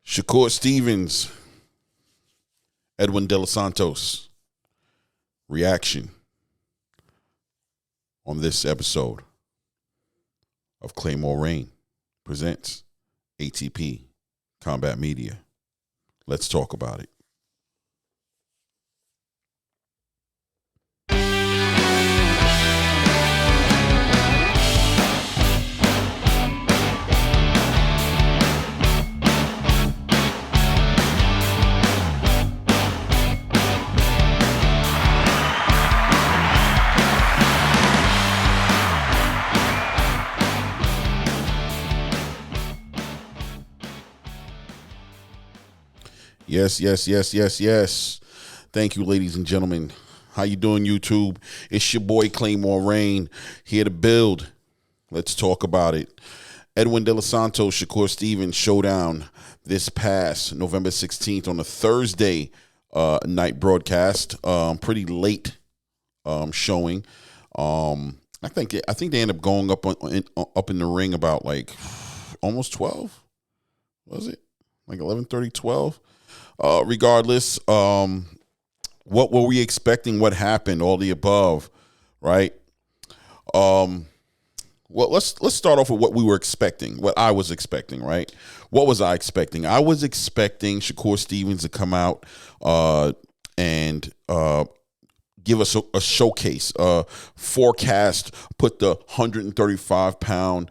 Shakur Stevens, Edwin Santos, reaction on this episode of Claymore Reign presents ATP Combat Media. Let's talk about it. Yes. Thank you, ladies and gentlemen. How you doing, YouTube? It's your boy Claymore Reign here to build. Let's talk about it. Edwin Santos, Shakur Stevenson showdown this past November 16th on a Thursday night broadcast. Pretty late showing. I think they ended up going up in the ring about like almost 12. Was it like 11:30, 12? Regardless, what were we expecting? What happened? All the above, right? Well, let's start off with what we were expecting. What I was expecting, right? What was I expecting? I was expecting Shakur Stevenson to come out and give us a showcase, forecast, put the 135-pound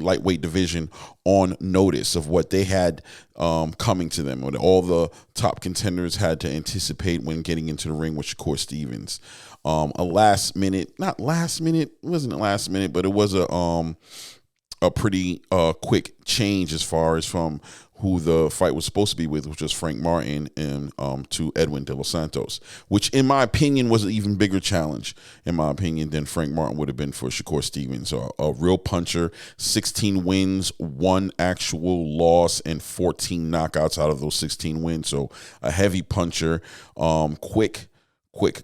lightweight division on notice of what they had coming to them, what all the top contenders had to anticipate when getting into the ring with Shakur Stevens. It wasn't last minute, but it was a pretty quick change as far as from who the fight was supposed to be with, which was Frank Martin, and to Edwin Santos, which in my opinion was an even bigger challenge, in my opinion, than Frank Martin would have been for Shakur Stevens. So a real puncher, 16 wins, 1 actual loss, and 14 knockouts out of those 16 wins. So a heavy puncher, quick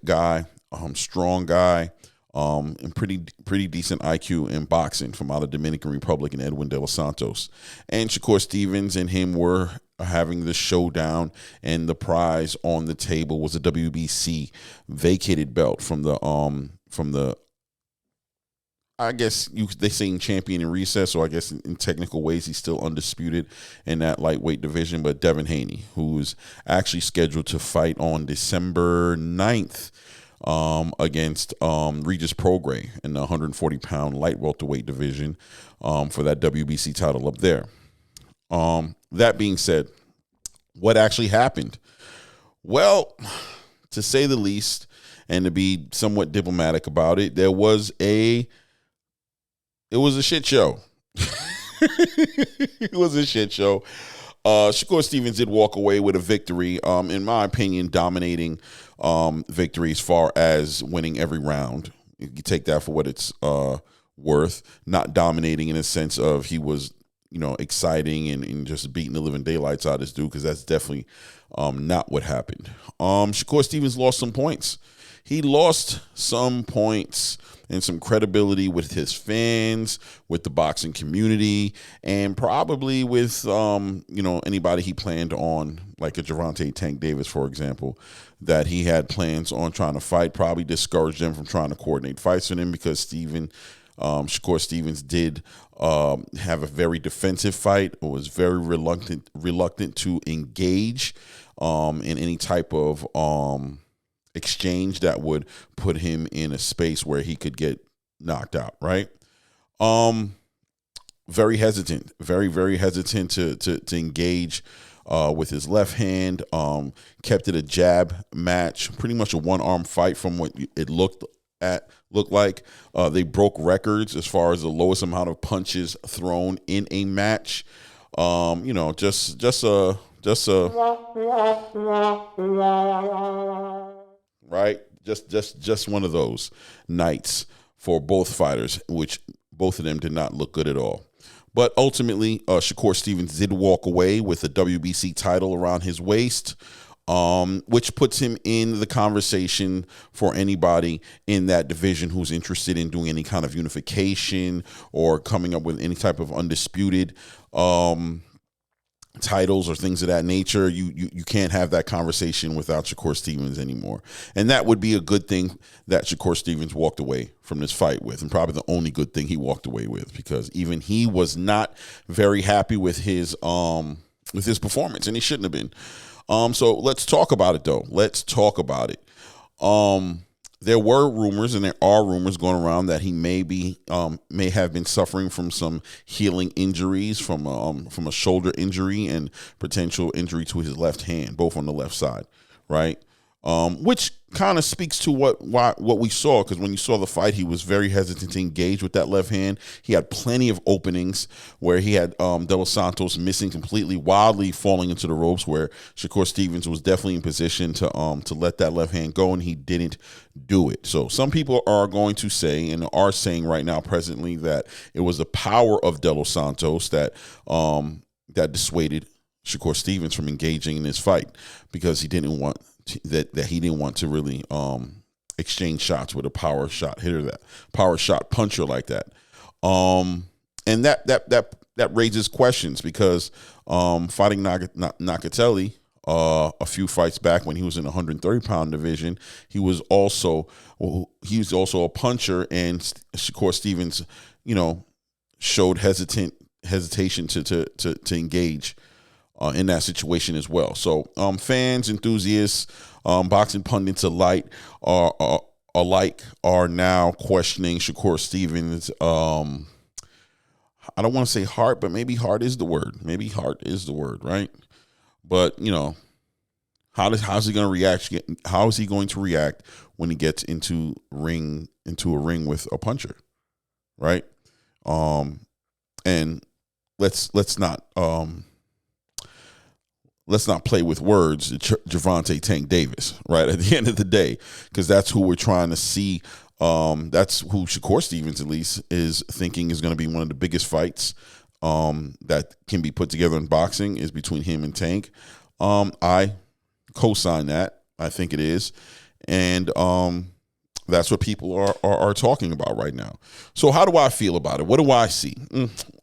guy, strong guy. And pretty decent IQ in boxing from out of Dominican Republic, and Edwin Santos. And Shakur Stevens and him were having the showdown, and the prize on the table was a WBC vacated belt from the I guess they saying champion in recess, so I guess in technical ways he's still undisputed in that lightweight division, but Devin Haney, who is actually scheduled to fight on December 9th against Regis Prograis in the 140-pound light welterweight division for that WBC title up there. That being said, what actually happened? Well, to say the least, and to be somewhat diplomatic about it, it was a shit show. It was a shit show. Shakur Stevens did walk away with a victory, in my opinion, dominating victory as far as winning every round. You take that for what it's worth. Not dominating in a sense of he was, exciting and just beating the living daylights out of this dude, because that's definitely not what happened. Shakur Stevens lost some points. He lost some points and some credibility with his fans, with the boxing community, and probably with anybody he planned on, like a Gervonta Davis, for example, that he had plans on trying to fight. Probably discouraged them from trying to coordinate fights with him, because Shakur Stevens did have a very defensive fight, or was very reluctant to engage in any type of exchange that would put him in a space where he could get knocked out, right? Very hesitant, very hesitant to engage with his left hand. Kept it a jab match, pretty much a one-arm fight from what it looked like. They broke records as far as the lowest amount of punches thrown in a match. Just right? Just one of those nights for both fighters, which both of them did not look good at all. But ultimately, Shakur Stevens did walk away with a WBC title around his waist, which puts him in the conversation for anybody in that division who's interested in doing any kind of unification or coming up with any type of undisputed titles or things of that nature, you can't have that conversation without Shakur Stevens anymore. And that would be a good thing that Shakur Stevens walked away from this fight with, and probably the only good thing he walked away with, because even he was not very happy with his performance, and he shouldn't have been. So let's talk about it, though. Let's talk about it. There were rumors, and there are rumors going around that he may have been suffering from some healing injuries, from a shoulder injury and potential injury to his left hand, both on the left side, right? Which kind of speaks to what we saw, because when you saw the fight, he was very hesitant to engage with that left hand. He had plenty of openings where he had Delo Santos missing completely, wildly falling into the ropes, where Shakur Stevens was definitely in position to let that left hand go, and he didn't do it. So some people are going to say, and are saying right now presently, that it was the power of Delo Santos that dissuaded Shakur Stevens from engaging in this fight, because he didn't want to really exchange shots with a power shot hitter, that power shot puncher like that. And that raises questions, because fighting Nakatelli a few fights back, when he was in the 130-pound division, he was also a puncher, and Shakur Stevens, showed hesitation to engage in that situation as well. So fans, enthusiasts, boxing pundits alike are now questioning Shakur Stevens. I don't want to say heart, but maybe heart is the word. Maybe heart is the word, right? But how's he going to react? How is he going to react when he gets into a ring with a puncher, right? And let's not play with words, Gervonta Tank Davis, right? At the end of the day, because that's who we're trying to see. That's who Shakur Stevens, at least, is thinking is going to be one of the biggest fights that can be put together in boxing, is between him and Tank. I co-sign that. I think it is. And that's what people are talking about right now. So how do I feel about it? What do I see?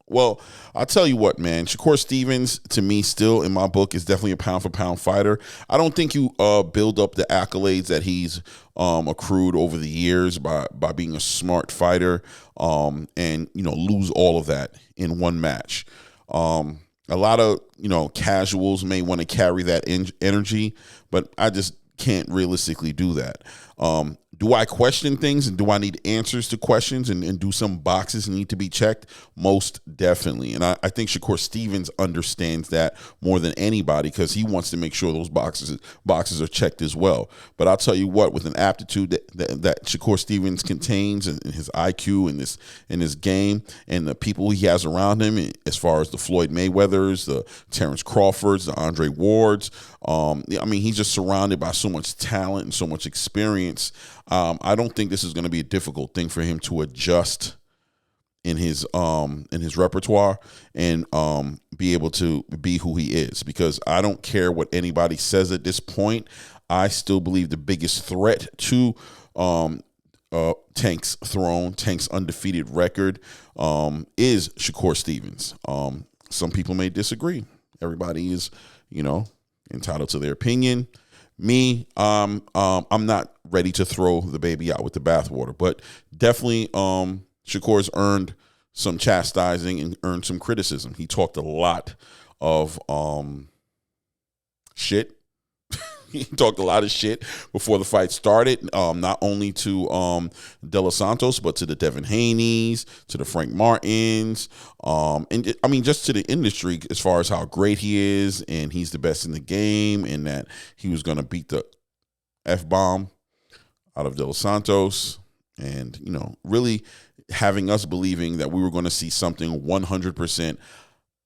Well, I'll tell you what, man. Shakur Stevens, to me, still in my book, is definitely a pound-for-pound fighter. I don't think you build up the accolades that he's accrued over the years by being a smart fighter, and lose all of that in one match. A lot of casuals may want to carry that energy, but I just can't realistically do that. Do I question things, and do I need answers to questions, and do some boxes need to be checked? Most definitely. And I think Shakur Stevens understands that more than anybody, because he wants to make sure those boxes are checked as well. But I'll tell you what, with an aptitude that Shakur Stevens contains, and his IQ in his game, and the people he has around him, as far as the Floyd Mayweathers, the Terrence Crawfords, the Andre Wards, he's just surrounded by so much talent and so much experience. I don't think this is going to be a difficult thing for him to adjust in his repertoire, and be able to be who he is, because I don't care what anybody says at this point. I still believe the biggest threat to Tank's throne, Tank's undefeated record, is Shakur Stevens. Some people may disagree. Everybody is, entitled to their opinion. Me, I'm not ready to throw the baby out with the bathwater, but definitely Shakur's earned some chastising and earned some criticism. He talked a lot of shit. He talked a lot of shit before the fight started, not only to Delo Santos, but to the Devin Haney's, to the Frank Martins, and just to the industry, as far as how great he is, and he's the best in the game, and that he was going to beat the F-bomb out of Delo Santos, and really having us believing that we were going to see something 100%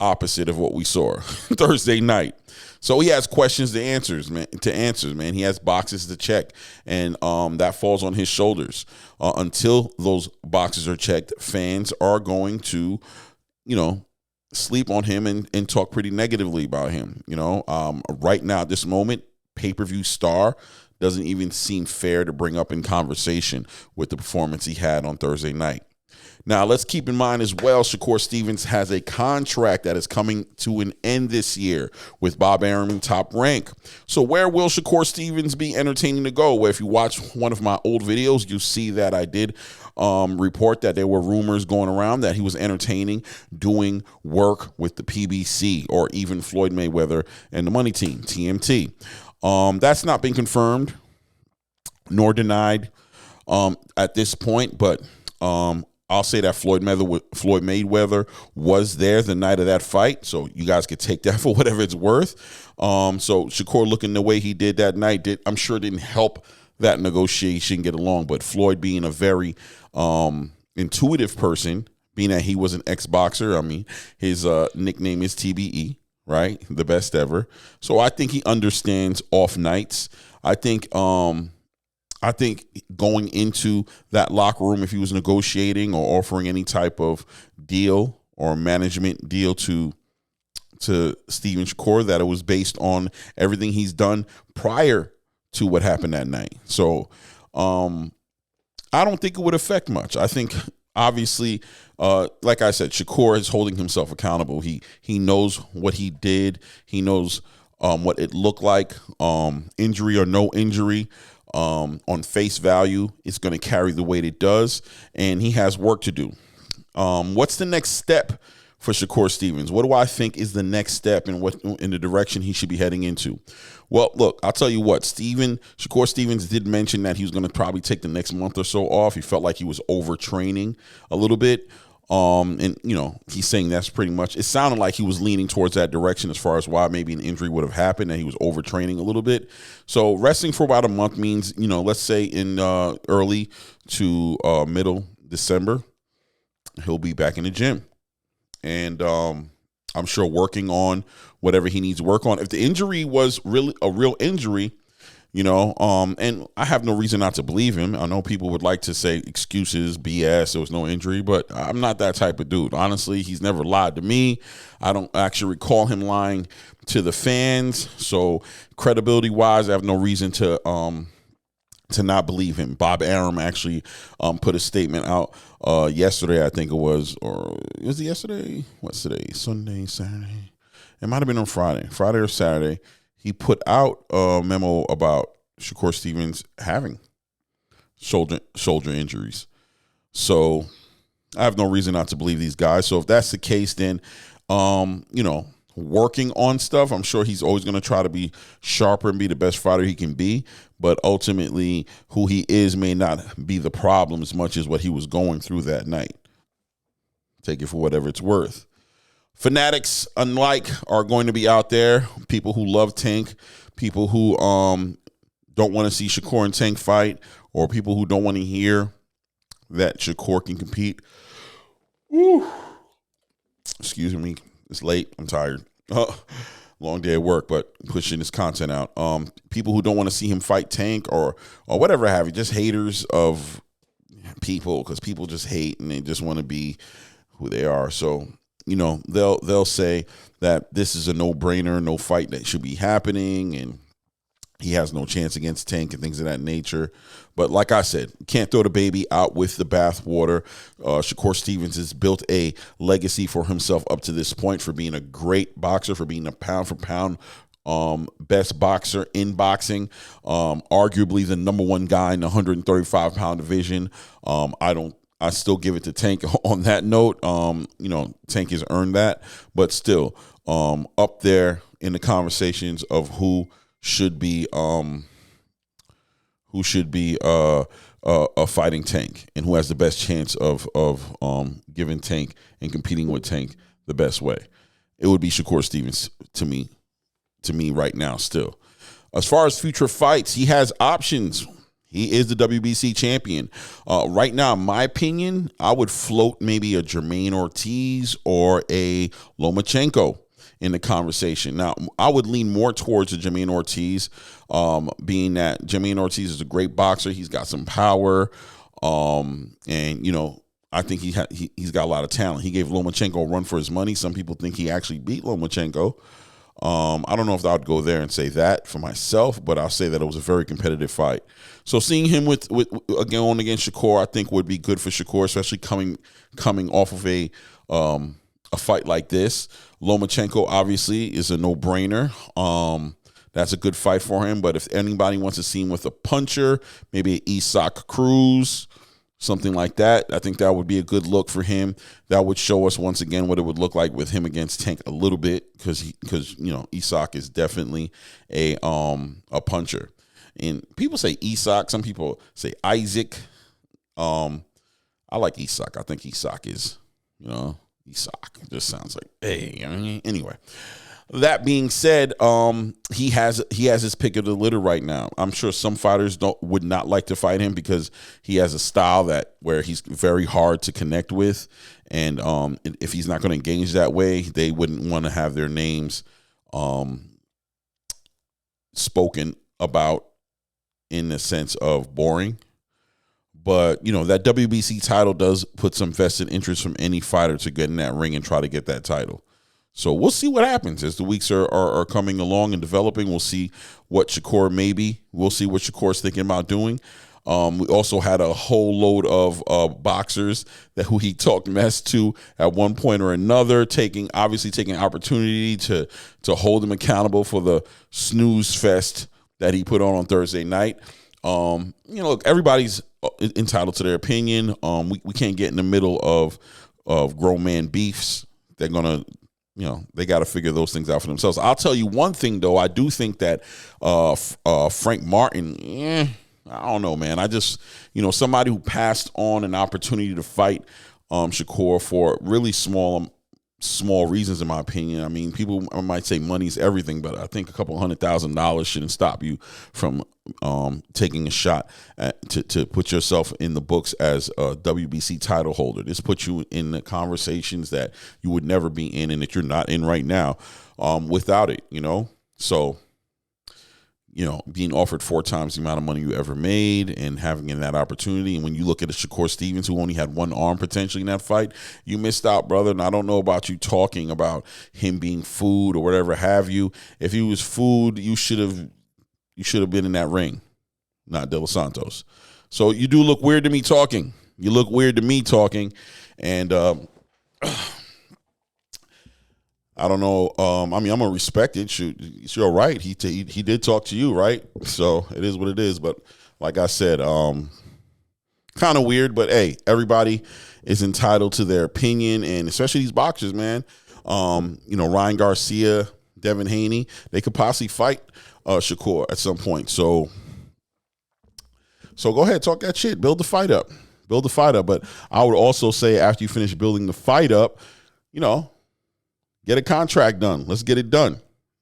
opposite of what we saw Thursday night. So he has questions to answers, man. He has boxes to check, and that falls on his shoulders. Until those boxes are checked, fans are going to, sleep on him and talk pretty negatively about him. Right now at this moment, pay-per-view star doesn't even seem fair to bring up in conversation with the performance he had on Thursday night. Now, let's keep in mind as well, Shakur Stevens has a contract that is coming to an end this year with Bob Arum in Top Rank. So where will Shakur Stevens be entertaining to go? Well, if you watch one of my old videos, you see that I did report that there were rumors going around that he was entertaining doing work with the PBC or even Floyd Mayweather and the Money Team, TMT. That's not been confirmed nor denied at this point, but I'll say that Floyd Mayweather was there the night of that fight, so you guys could take that for whatever it's worth. So Shakur looking the way he did that night I'm sure didn't help that negotiation get along, but Floyd being a very intuitive person, being that he was an ex-boxer, I mean, his nickname is TBE, right? The best ever. So I think he understands off nights. I think going into that locker room, if he was negotiating or offering any type of deal or management deal to Steven Shakur, that it was based on everything he's done prior to what happened that night. So I don't think it would affect much. I think obviously, like I said, Shakur is holding himself accountable. He knows what he did. He knows what it looked like, injury or no injury. On face value, it's going to carry the weight it does, and he has work to do. What's the next step for Shakur Stevens? What do I think is the next step and what in the direction he should be heading into? Well, look, I'll tell you what, Shakur Stevens did mention that he was going to probably take the next month or so off. He felt like he was overtraining a little bit. And, you know, he's saying that's pretty much, it sounded like he was leaning towards that direction as far as why maybe an injury would have happened and he was overtraining a little bit. So resting for about a month means, you know, let's say in early to middle December, he'll be back in the gym. And I'm sure working on whatever he needs to work on. If the injury was really a real injury, you know, and I have no reason not to believe him. I know people would like to say excuses, BS, there was no injury, but I'm not that type of dude. Honestly, he's never lied to me. I don't actually recall him lying to the fans. So credibility-wise, I have no reason to not believe him. Bob Arum actually put a statement out yesterday, I think it was, or was it yesterday? What's today? Sunday, Saturday? It might have been on Friday or Saturday. He put out a memo about Shakur Stevens having shoulder injuries. So I have no reason not to believe these guys. So if that's the case, then, you know, working on stuff, I'm sure he's always going to try to be sharper and be the best fighter he can be. But ultimately, who he is may not be the problem as much as what he was going through that night. Take it for whatever it's worth. Fanatics, unlike, are going to be out there. People who love Tank, people who don't want to see Shakur and Tank fight, or people who don't want to hear that Shakur can compete. Woo. Excuse me, it's late. I'm tired. Long day at work, but pushing this content out. People who don't want to see him fight Tank or whatever have you, just haters of people, because people just hate and they just want to be who they are. So, you know, they'll say that this is a no-brainer, no fight that should be happening, and he has no chance against Tank and things of that nature. But like I said, can't throw the baby out with the bathwater. Shakur Stevens has built a legacy for himself up to this point for being a great boxer, for being a pound-for-pound best boxer in boxing, arguably the number one guy in the 135-pound division. I still give it to Tank on that note. You know, Tank has earned that, but still up there in the conversations of who should be fighting Tank and who has the best chance of giving Tank and competing with Tank the best way. It would be Shakur Stevens to me right now still. As far as future fights, he has options. He is the WBC champion. Right now, in my opinion, I would float maybe a Jermaine Ortiz or a Lomachenko in the conversation. Now, I would lean more towards the Jermaine Ortiz, being that Jermaine Ortiz is a great boxer. He's got some power, and, you know, I think he's got a lot of talent. He gave Lomachenko a run for his money. Some people think he actually beat Lomachenko. I don't know if I would go there and say that for myself, but I'll say that it was a very competitive fight. So seeing him with again against Shakur, I think would be good for Shakur, especially coming off of a fight like this. Lomachenko obviously is a no-brainer. That's a good fight for him. But if anybody wants to see him with a puncher, maybe an Isak Cruz, something like that, I think that would be a good look for him. That would show us once again what it would look like with him against Tank a little bit, because Isak is definitely a puncher. And people say Isak, some people say Isaac. I like Isak. I think Isak is, Isak. It just sounds like, hey. Anyway, that being said, he has his pick of the litter right now. I'm sure some fighters would not like to fight him because he has a style where he's very hard to connect with, and if he's not going to engage that way, they wouldn't want to have their names spoken about in the sense of boring. But, that WBC title does put some vested interest from any fighter to get in that ring and try to get that title. So we'll see what happens as the weeks are coming along and developing. We'll see what Shakur We'll see what Shakur's thinking about doing. We also had a whole load of boxers who he talked mess to at one point or another, taking opportunity to hold him accountable for the snooze fest that he put on Thursday night. Look, everybody's entitled to their opinion. We can't get in the middle of grown man beefs. They're gonna, they got to figure those things out for themselves. I'll tell you one thing though. I do think that Frank Martin, I don't know, man. I just, somebody who passed on an opportunity to fight Shakur for really small reasons, in my opinion. I mean, people might say money's everything, but I think a couple $100,000 shouldn't stop you from taking a shot to put yourself in the books as a WBC title holder. This puts you in the conversations that you would never be in and that you're not in right now without it, So, being offered 4 times the amount of money you ever made and having that opportunity. And when you look at a Shakur Stevens who only had one arm potentially in that fight, you missed out, brother. And I don't know about you talking about him being food or whatever have you. If he was food, you should have been in that ring, not Delo Santos. So you do look weird to me talking. You look weird to me talking. And I don't know. I'm gonna respect it. You're right. He did talk to you, right? So it is what it is. But like I said, kind of weird. But hey, everybody is entitled to their opinion, and especially these boxers, man. Ryan Garcia, Devin Haney, they could possibly fight Shakur at some point. So go ahead, talk that shit. Build the fight up. But I would also say after you finish building the fight up, get a contract done. Let's get it done.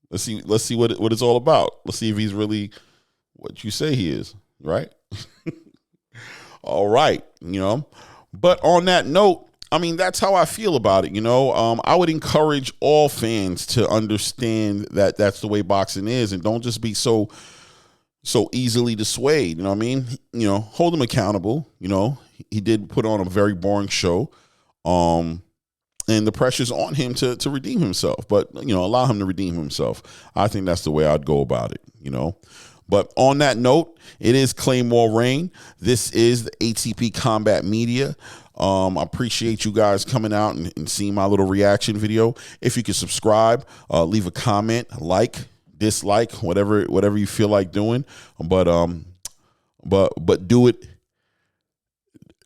Let's see what it's all about. Let's see if he's really what you say he is, right? All right, But on that note, I mean, that's how I feel about it, I would encourage all fans to understand that that's the way boxing is, and don't just be so easily dissuaded, what I mean? Hold him accountable, He did put on a very boring show. And the pressure's on him to redeem himself. But, allow him to redeem himself. I think that's the way I'd go about it, But on that note, it is Claymore Reign. This is the ATP Combat Media. I appreciate you guys coming out and seeing my little reaction video. If you could subscribe, leave a comment, like, dislike, whatever you feel like doing. But do it.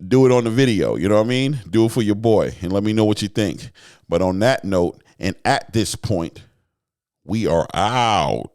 Do it on the video, you know what I mean? Do it for your boy and let me know what you think. But on that note, and at this point, we are out.